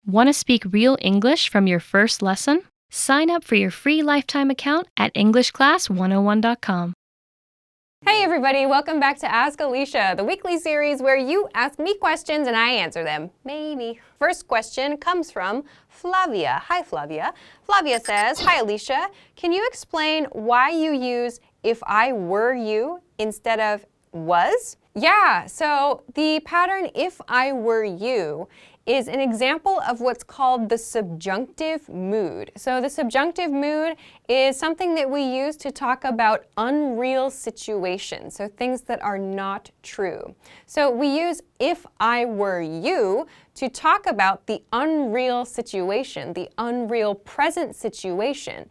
Want to speak real English from your first lesson? Sign up for your free lifetime account at EnglishClass101.com. Hey everybody, welcome back to Ask Alisha, the weekly series where you ask me questions and I answer them. Maybe. First question comes from Flavia. Hi Flavia. Flavia says, hi Alisha, can you explain why you use if I were you instead of was? Yeah, so the pattern if I were you is an example of what's called the subjunctive mood. So the subjunctive mood is something that we use to talk about unreal situations, so things that are not true. So we use if I were you to talk about the unreal situation, the unreal present situation,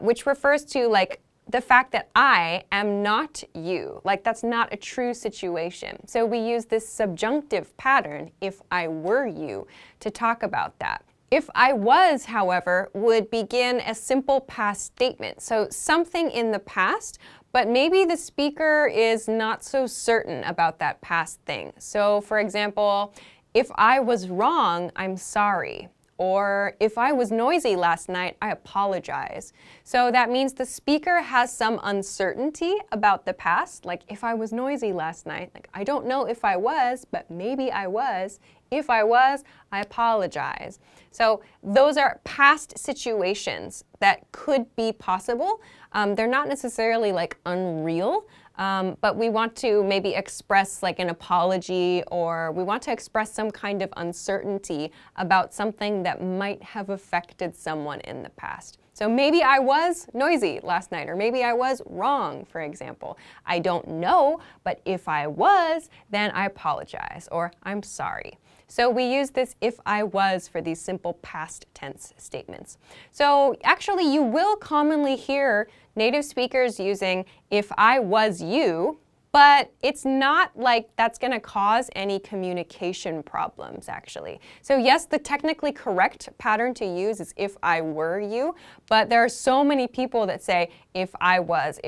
which refers to like the fact that I am not you, like that's not a true situation. So we use this subjunctive pattern, if I were you, to talk about that. If I was, however, would begin a simple past statement. So something in the past, but maybe the speaker is not so certain about that past thing. So for example, if I was wrong, I'm sorry. Or if I was noisy last night, I apologize. So that means the speaker has some uncertainty about the past, like if I was noisy last night, like I don't know if I was, but maybe I was. If I was, I apologize. So those are past situations that could be possible. They're not necessarily like unreal, but we want to maybe express like an apology, or we want to express some kind of uncertainty about something that might have affected someone in the past. So maybe I was noisy last night, or maybe I was wrong, for example. I don't know, but if I was, then I apologize, or I'm sorry. So we use this if I was for these simple past tense statements. So actually you will commonly hear native speakers using if I was you, but it's not like that's going to cause any communication problems, actually. So yes, the technically correct pattern to use is if I were you, but there are so many people that say if I was,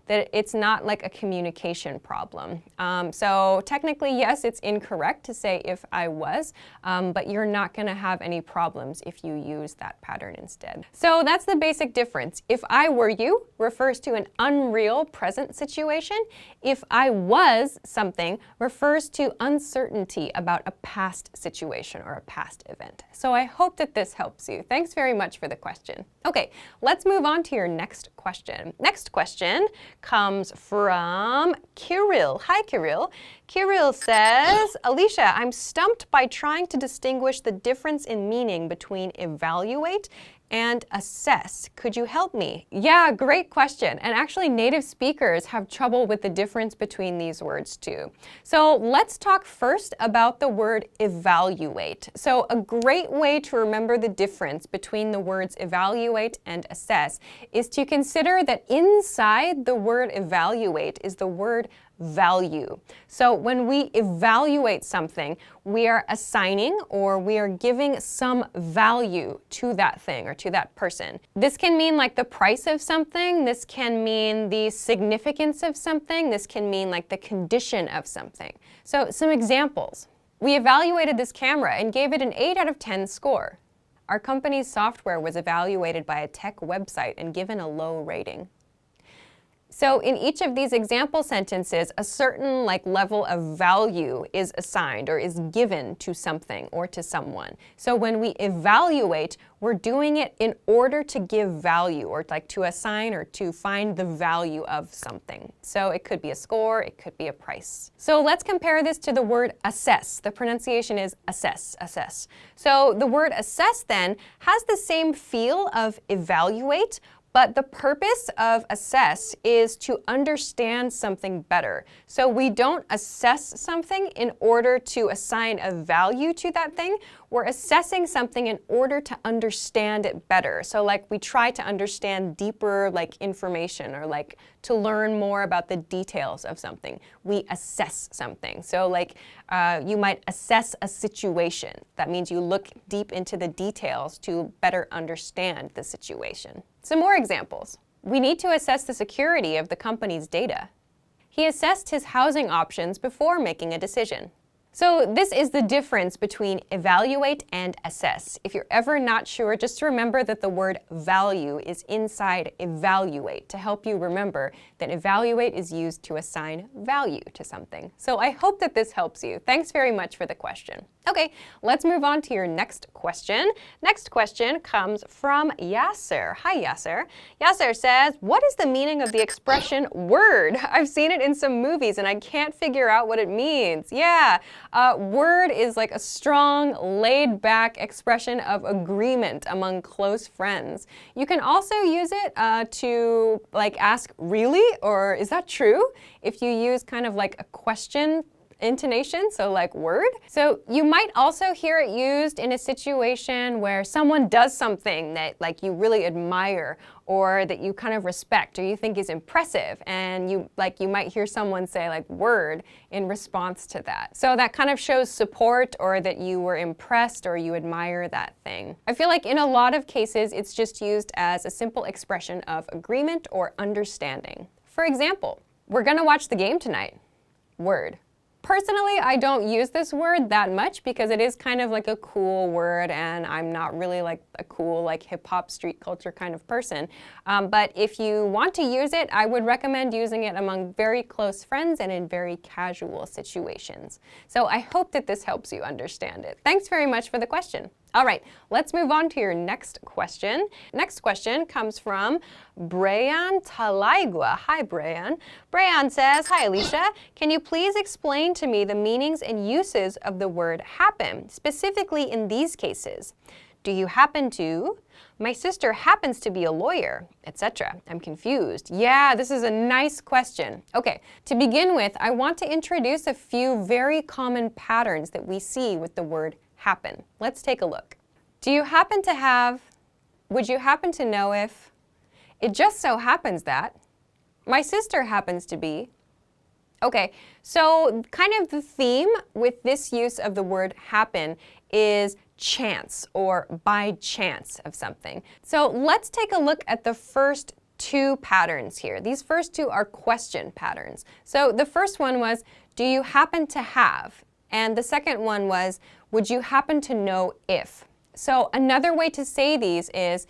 that it's not like a communication problem. So technically, yes, it's incorrect to say if I was, but you're not going to have any problems if you use that pattern instead. So that's the basic difference. If I were you refers to an unreal present situation. If I was something refers to uncertainty about a past situation or a past event. So I hope that this helps you. Thanks very much for the question. Okay, let's move on to your next question. Next question comes from Kirill. Hi, Kirill. Kirill says, Alisha, I'm stumped by trying to distinguish the difference in meaning between evaluate and assess. Could you help me? Yeah, great question. And actually native speakers have trouble with the difference between these words too. So let's talk first about the word evaluate. So a great way to remember the difference between the words evaluate and assess is to consider that inside the word evaluate is the word value. So when we evaluate something, we are assigning or we are giving some value to that thing or to that person. This can mean like the price of something. This can mean the significance of something. This can mean like the condition of something. So some examples. We evaluated this camera and gave it an 8 out of 10 score. Our company's software was evaluated by a tech website and given a low rating. So in each of these example sentences, a certain level of value is assigned or is given to something or to someone. So when we evaluate, we're doing it in order to give value or to assign or to find the value of something. So it could be a score, it could be a price. So let's compare this to the word assess. The pronunciation is assess, assess. So the word assess then has the same feel of evaluate, but the purpose of assess is to understand something better. So we don't assess something in order to assign a value to that thing. We're assessing something in order to understand it better. So we try to understand deeper information or to learn more about the details of something. We assess something. So you might assess a situation. That means you look deep into the details to better understand the situation. Some more examples. We need to assess the security of the company's data. He assessed his housing options before making a decision. So this is the difference between evaluate and assess. If you're ever not sure, just remember that the word value is inside evaluate to help you remember that evaluate is used to assign value to something. So I hope that this helps you. Thanks very much for the question. Okay, let's move on to your next question. Next question comes from Yasser. Hi, Yasser. Yasser says, what is the meaning of the expression word? I've seen it in some movies and I can't figure out what it means. Yeah, word is like a strong, laid-back expression of agreement among close friends. You can also use it to like ask, really? Or is that true? If you use kind of like a question intonation, so like word. So you might also hear it used in a situation where someone does something that like you really admire or that you kind of respect or you think is impressive, and you might hear someone say like word in response to that. So that kind of shows support or that you were impressed or you admire that thing. I feel like in a lot of cases it's just used as a simple expression of agreement or understanding. For example, we're gonna watch the game tonight. Word. Personally, I don't use this word that much because it is kind of like a cool word and I'm not really like a cool like hip-hop street culture kind of person. But if you want to use it, I would recommend using it among very close friends and in very casual situations. So I hope that this helps you understand it. Thanks very much for the question. All right, let's move on to your next question. Next question comes from Brian Talaigua. Hi, Brian. Brian says, hi, Alisha. Can you please explain to me the meanings and uses of the word happen, specifically in these cases? Do you happen to? My sister happens to be a lawyer, etc. I'm confused. Yeah, this is a nice question. Okay, to begin with, I want to introduce a few very common patterns that we see with the word happen. Let's take a look. Do you happen to have? Would you happen to know if? It just so happens that. My sister happens to be. Okay, so kind of the theme with this use of the word happen is chance or by chance of something. So let's take a look at the first two patterns here. These first two are question patterns. So the first one was, do you happen to have? And the second one was, would you happen to know if? So another way to say these is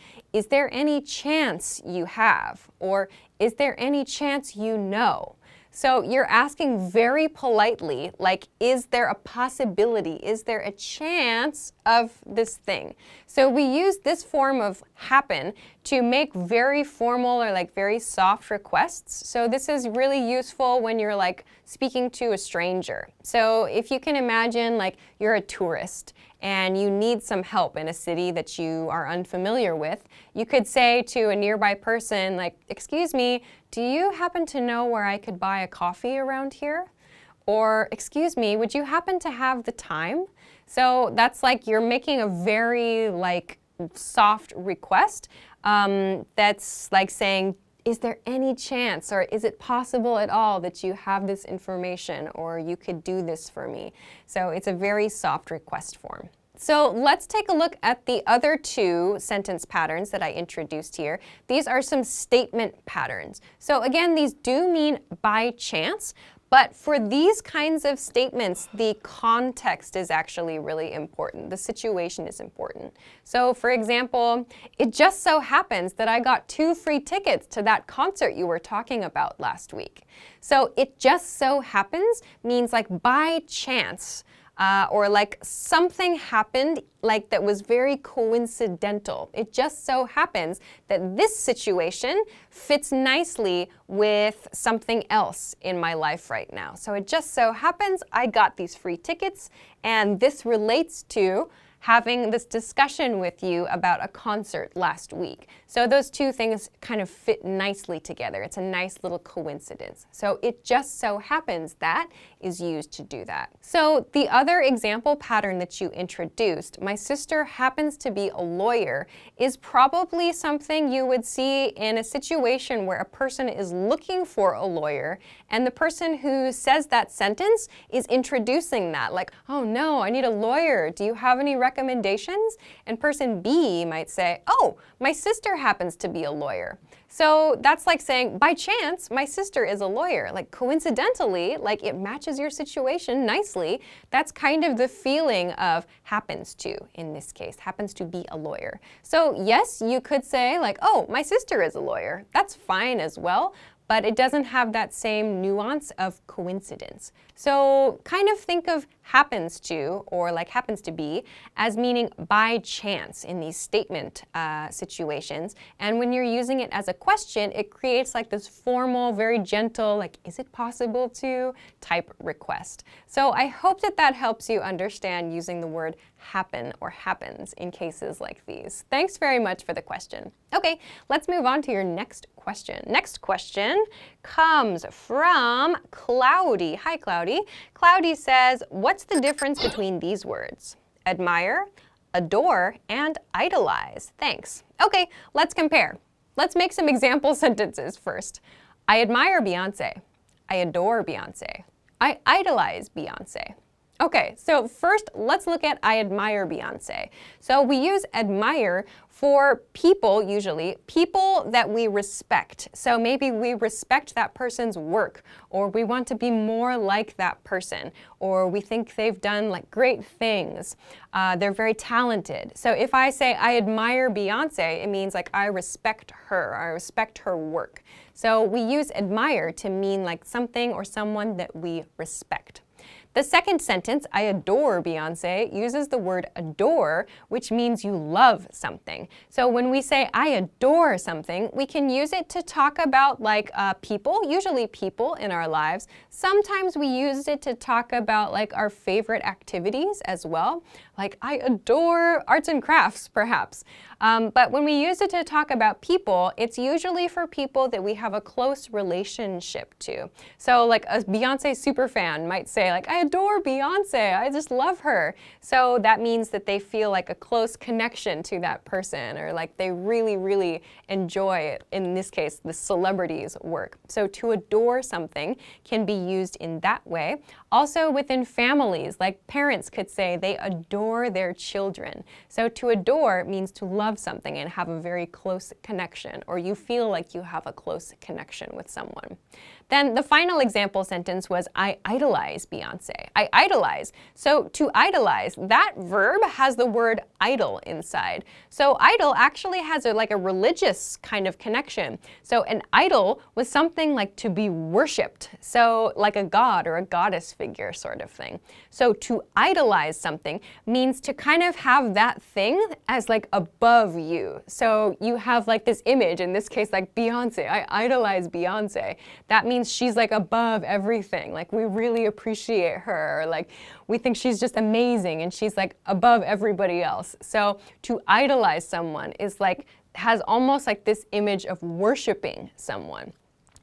there any chance you have? Or is there any chance you know? So you're asking very politely, like, is there a possibility? Is there a chance of this thing? So we use this form of happen to make very formal or like very soft requests. So this is really useful when you're like speaking to a stranger. So if you can imagine like you're a tourist and you need some help in a city that you are unfamiliar with, you could say to a nearby person like, excuse me, do you happen to know where I could buy a coffee around here? Or, excuse me, would you happen to have the time? So that's like you're making a very like soft request that's like saying, is there any chance or is it possible at all that you have this information or you could do this for me? So it's a very soft request form. So let's take a look at the other two sentence patterns that I introduced here. These are some statement patterns. So again, these do mean by chance, but for these kinds of statements, the context is actually really important. The situation is important. So for example, it just so happens that I got 2 free tickets to that concert you were talking about last week. So it just so happens means like by chance. Or like something happened like that was very coincidental. It just so happens that this situation fits nicely with something else in my life right now. So it just so happens I got these free tickets, and this relates to having this discussion with you about a concert last week. So those two things kind of fit nicely together. It's a nice little coincidence. So it just so happens that is used to do that. So the other example pattern that you introduced, my sister happens to be a lawyer, is probably something you would see in a situation where a person is looking for a lawyer and the person who says that sentence is introducing that, like, oh no, I need a lawyer. Do you have any recommendations recommendations, and person B might say, oh, my sister happens to be a lawyer. So that's like saying, by chance, my sister is a lawyer. Like coincidentally, like it matches your situation nicely. That's kind of the feeling of happens to, in this case, happens to be a lawyer. So yes, you could say like, oh, my sister is a lawyer. That's fine as well, but it doesn't have that same nuance of coincidence. So kind of think of happens to, or like happens to be, as meaning by chance in these statement situations. And when you're using it as a question, it creates like this formal, very gentle, like, is it possible to type request. So I hope that that helps you understand using the word happen or happens in cases like these. Thanks very much for the question. Okay, let's move on to your next question. Next question comes from Cloudy. Hi, Cloudy. Cloudy says, what's the difference between these words? Admire, adore, and idolize. Thanks. Okay, let's compare. Let's make some example sentences first. I admire Beyonce. I adore Beyonce. I idolize Beyonce. Okay, so first let's look at I admire Beyonce. So we use admire for people, usually, people that we respect. So maybe we respect that person's work, or we want to be more like that person, or we think they've done like great things. They're very talented. So if I say I admire Beyonce, it means like I respect her work. So we use admire to mean like something or someone that we respect. The second sentence, I adore Beyonce, uses the word adore, which means you love something. So when we say I adore something, we can use it to talk about like people, usually people in our lives. Sometimes we use it to talk about like our favorite activities as well. Like I adore arts and crafts, perhaps. But when we use it to talk about people, it's usually for people that we have a close relationship to. So like a Beyonce superfan might say like, I adore Beyonce, I just love her. So that means that they feel like a close connection to that person, or like they really, really enjoy, in this case, the celebrity's work. So to adore something can be used in that way. Also within families, like parents could say they adore their children. So to adore means to love something and have a very close connection, or you feel like you have a close connection with someone. Then the final example sentence was I idolize Beyonce. I idolize. So to idolize, that verb has the word idol inside. So idol actually has like a religious kind of connection. So an idol was something like to be worshipped. So like a god or a goddess figure sort of thing. So to idolize something means to kind of have that thing as like above you. So you have like this image, in this case like Beyonce. I idolize Beyonce. That means she's like above everything. Like we really appreciate her. Like we think she's just amazing and she's like above everybody else. So to idolize someone is like, has almost like this image of worshiping someone.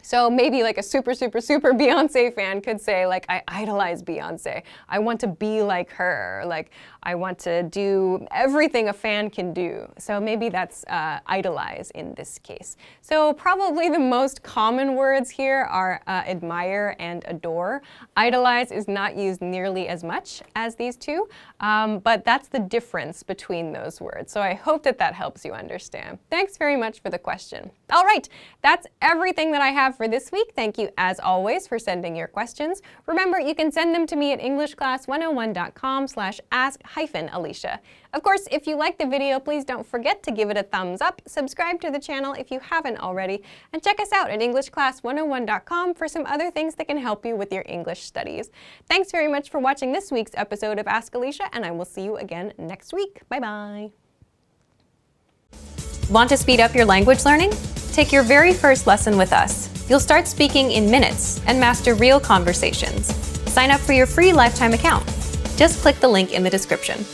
So maybe like a super, super, super Beyonce fan could say like, I idolize Beyonce. I want to be like her. Like I want to do everything a fan can do. So maybe that's idolize in this case. So probably the most common words here are admire and adore. Idolize is not used nearly as much as these two, but that's the difference between those words. So I hope that that helps you understand. Thanks very much for the question. All right, that's everything that I have for this week. Thank you, as always, for sending your questions. Remember, you can send them to me at EnglishClass101.com/ask-Alisha. Of course, if you liked the video, please don't forget to give it a thumbs up, subscribe to the channel if you haven't already, and check us out at EnglishClass101.com for some other things that can help you with your English studies. Thanks very much for watching this week's episode of Ask Alisha, and I will see you again next week. Bye-bye. Want to speed up your language learning? Take your very first lesson with us. You'll start speaking in minutes and master real conversations. Sign up for your free lifetime account. Just click the link in the description.